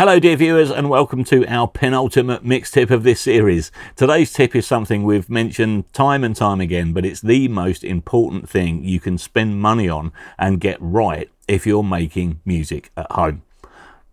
Hello dear viewers, and welcome to our penultimate mix tip of this series. Today's tip is something we've mentioned time and time again, but it's the most important thing you can spend money on and get right if you're making music at home.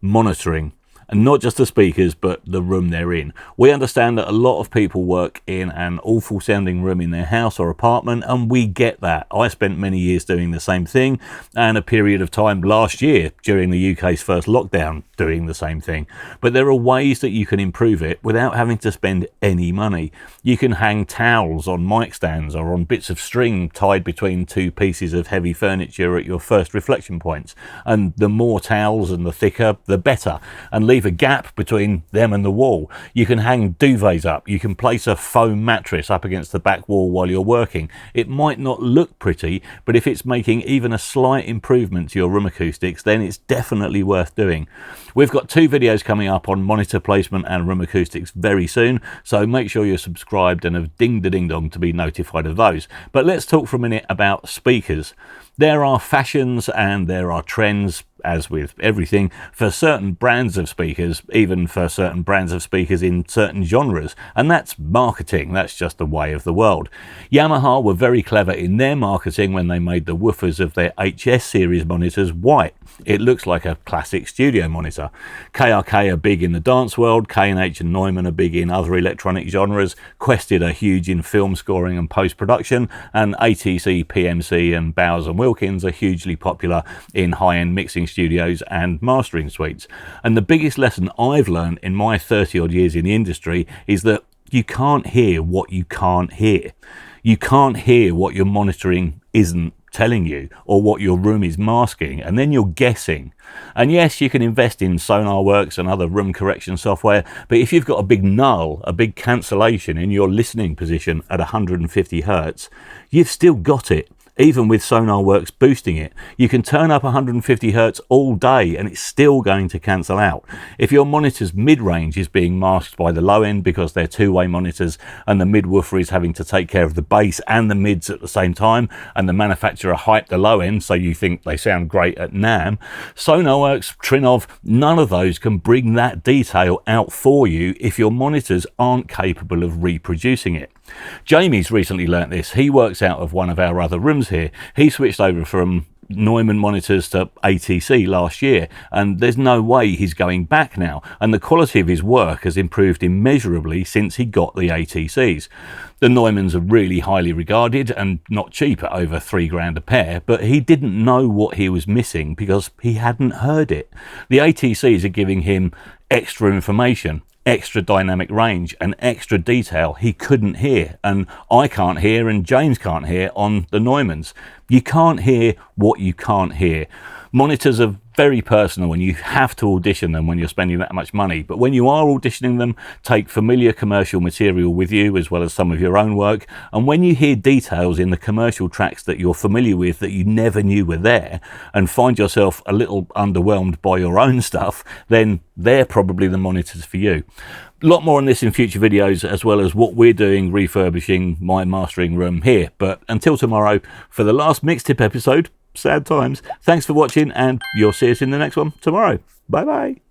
Monitoring. And not just the speakers, but the room they're in. We understand that a lot of people work in an awful sounding room in their house or apartment, and we get that. I spent many years doing the same thing, and a period of time last year during the UK's first lockdown doing the same thing. But there are ways that you can improve it without having to spend any money. You can hang towels on mic stands or on bits of string tied between two pieces of heavy furniture at your first reflection points. And the more towels and the thicker, the better. And leave a gap between them and the wall. You can hang duvets up. You can place a foam mattress up against the back wall while you're working. It might not look pretty, but if it's making even a slight improvement to your room acoustics, then it's definitely worth doing. We've got 2 videos coming up on monitor placement and room acoustics very soon, so make sure you're subscribed and have ding the ding dong to be notified of those. But let's talk for a minute about speakers. There are fashions and there are trends, as with everything, for certain brands of speakers, even for certain brands of speakers in certain genres, and that's marketing. That's just the way of the world. Yamaha were very clever in their marketing when they made the woofers of their HS series monitors white. It looks like a classic studio monitor. KRK are big in the dance world, K&H and Neumann are big in other electronic genres, Quested are huge in film scoring and post-production, and ATC, PMC and Bowers & Wilkins are hugely popular in high-end mixing studios and mastering suites. And the biggest lesson I've learned in my 30 odd years in the industry is that you can't hear what you can't hear. You can't hear what your monitoring isn't telling you or what your room is masking, and then you're guessing. And yes, you can invest in SonarWorks and other room correction software, but if you've got a big null, a big cancellation in your listening position at 150 Hertz, you've still got it. Even with SonarWorks boosting it, you can turn up 150 Hertz all day and it's still going to cancel out. If your monitor's mid-range is being masked by the low end because they're two-way monitors and the mid-woofer is having to take care of the bass and the mids at the same time, and the manufacturer hyped the low end so you think they sound great at NAMM, SonarWorks, Trinnov, none of those can bring that detail out for you if your monitors aren't capable of reproducing it. Jamie's recently learnt this. He works out of one of our other rooms here. He switched over from Neumann monitors to ATC last year, and there's no way he's going back now, and the quality of his work has improved immeasurably since he got the ATCs. The Neumanns are really highly regarded and not cheap at over $3 a pair, but he didn't know what he was missing because he hadn't heard it. The ATCs are giving him extra information, extra dynamic range and extra detail he couldn't hear, and I can't hear and James can't hear on the Neumanns. You can't hear what you can't hear. Monitors are very personal and you have to audition them when you're spending that much money, but when you are auditioning them, take familiar commercial material with you as well as some of your own work, and when you hear details in the commercial tracks that you're familiar with that you never knew were there and find yourself a little underwhelmed by your own stuff, then they're probably the monitors for you. A lot more on this in future videos, as well as what we're doing refurbishing my mastering room here. But until tomorrow for the last mix tip episode, sad times, thanks for watching and you'll see us in the next one tomorrow. Bye bye.